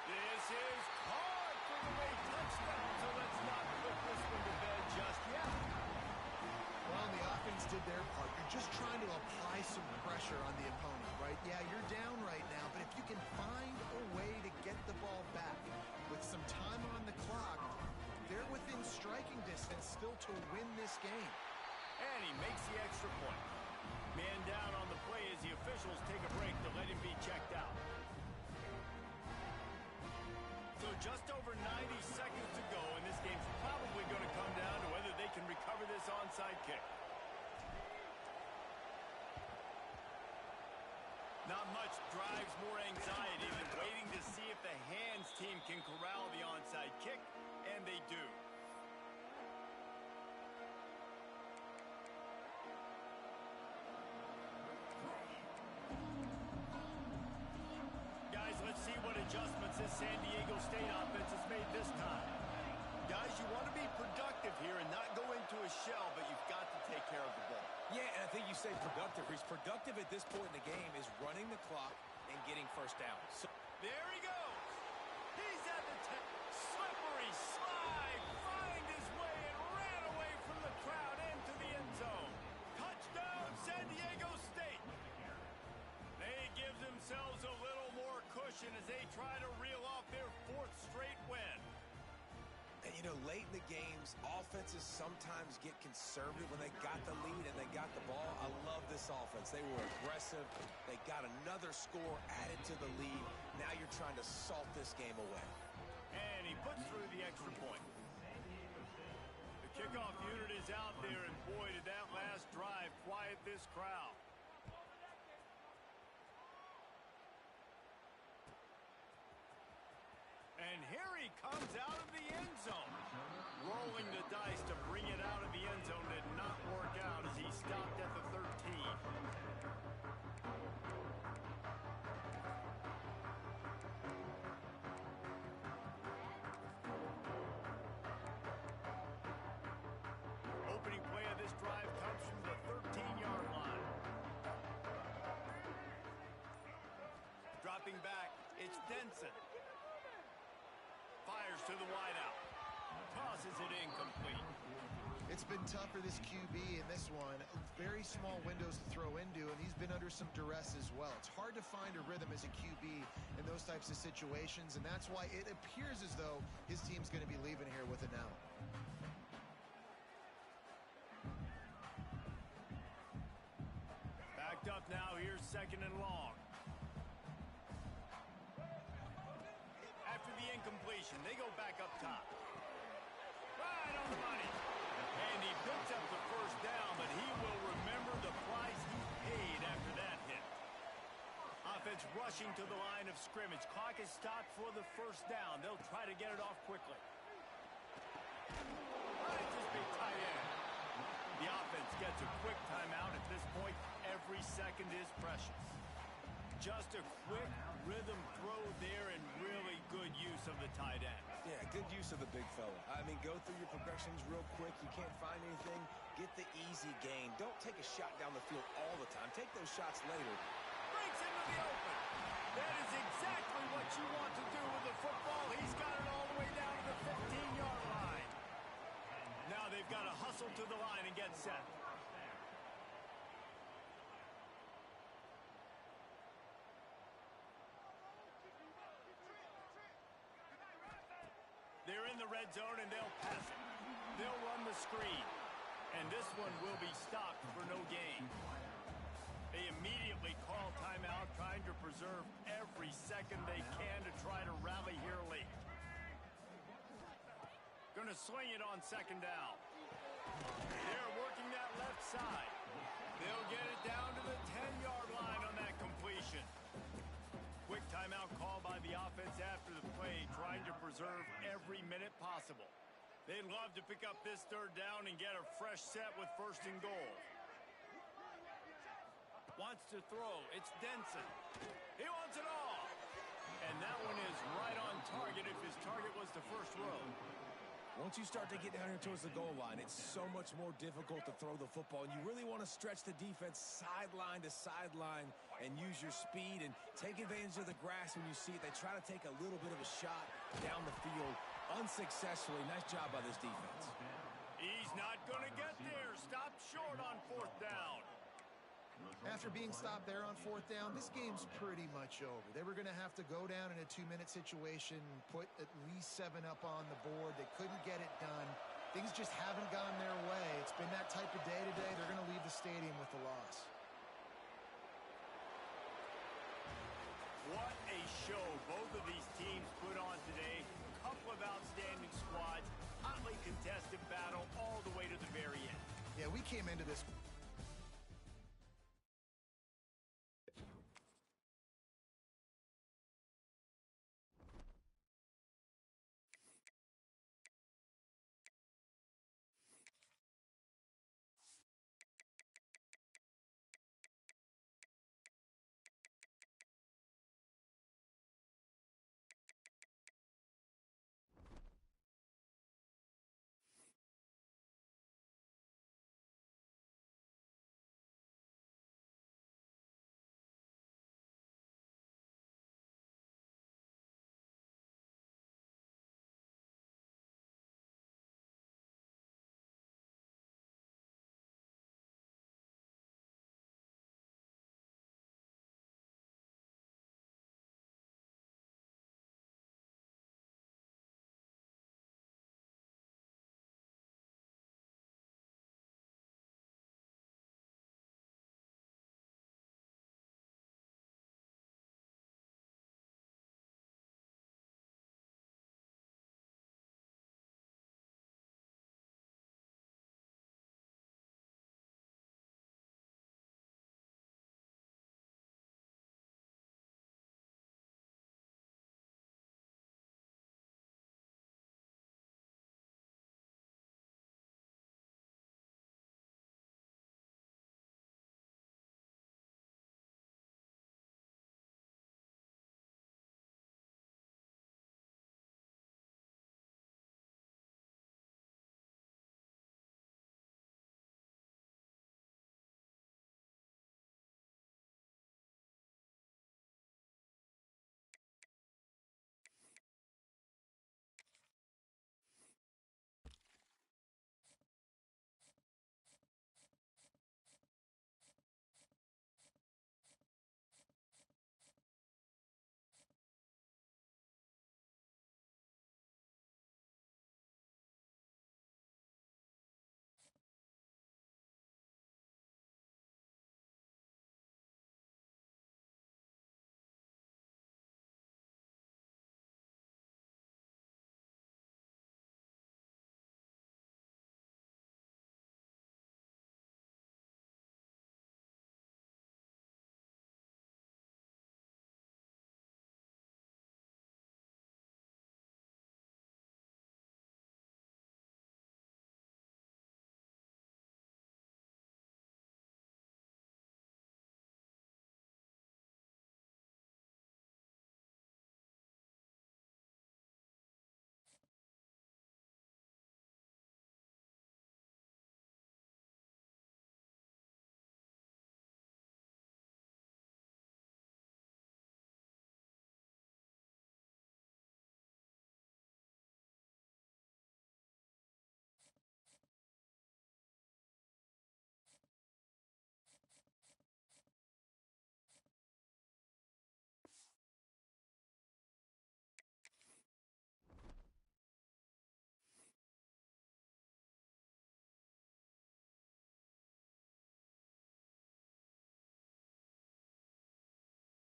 This is caught for the late touchdown, so let's not put this one to bed just yet. Well, the offense did their part. You're just trying to apply some pressure on the opponent, right? Yeah, you're down right now, but if you can find a way to get the ball back with some time on the clock, they're within striking distance still to win this game. And he makes the extra point. Man down on the play as the officials take a break to let him be checked out. So just over 90 seconds to go, and this game's probably going to come down to whether they can recover this onside kick. Not much drives more anxiety than waiting to see if the hands team can corral the onside kick, and they do. Guys, let's see what adjustments this San Diego State offense has made this time. Guys, you want to be productive here and not go into a shell, but you've got to take care of the ball. Yeah, and I think you say productive. He's productive at this point in the game is running the clock and getting first down. So there he goes. He's at the slippery slide. Find his way and ran away from the crowd into the end zone. Touchdown, San Diego State. They give themselves a little more cushion as they try to reel off their fourth straight win. And, you know, late in the games, offenses sometimes get conservative when they got the lead and they got the ball. I love this offense. They were aggressive. They got another score added to the lead. Now you're trying to salt this game away. And he puts through the extra point. The kickoff unit is out there, and boy, did that last drive quiet this crowd. And here he comes out of the end zone. Rolling the dice to bring it out of the end zone did not work out as he stopped at the 13. Opening play of this drive comes from the 13-yard line. Dropping back, it's Denson. Fires to the wideout. Tosses it incomplete. It's been tough for this QB in this one. Very small windows to throw into, and he's been under some duress as well. It's hard to find a rhythm as a QB in those types of situations, and that's why it appears as though his team's going to be leaving here with it now. Backed up now. Here's second and long. After the incompletion, they go back up top. Right on the money. And he picks up the first down, but he will remember the price he paid after that hit. Offense rushing to the line of scrimmage. Clock is stopped for the first down. They'll try to get it off quickly. Right, just big tight end. The offense gets a quick timeout. At this point, every second is precious. Just a quick rhythm throw there and really good use of the tight end. Yeah, good use of the big fella. I mean, go through your progressions real quick. You can't find anything. Get the easy gain. Don't take a shot down the field all the time. Take those shots later. Breaks into the open. That is exactly what you want to do with the football. He's got it all the way down to the 15-yard line. Now they've got to hustle to the line and get set. They're in the red zone, and they'll pass it. They'll run the screen. And this one will be stopped for no gain. They immediately call timeout, trying to preserve every second they can to try to rally here late. Going to swing it on second down. They're working that left side. They'll get it down to the 10-yard line on that completion. Quick timeout call by the offense after the play, trying to preserve every minute possible. They'd love to pick up this third down and get a fresh set with first and goal. Wants to throw. It's Denson. He wants it all. And that one is right on target if his target was the first row. Once you start to get down here towards the goal line, it's so much more difficult to throw the football. And you really want to stretch the defense sideline to sideline and use your speed and take advantage of the grass when you see it. They try to take a little bit of a shot down the field unsuccessfully. Nice job by this defense. He's not going to get there. Stop short on fourth down. After being stopped there on fourth down, this game's pretty much over. They were going to have to go down in a 2-minute situation, put at least 7 up on the board. They couldn't get it done. Things just haven't gone their way. It's been that type of day today. They're going to leave the stadium with the loss. What a show both of these teams put on today. A couple of outstanding squads, hotly contested battle all the way to the very end. Yeah, we came into this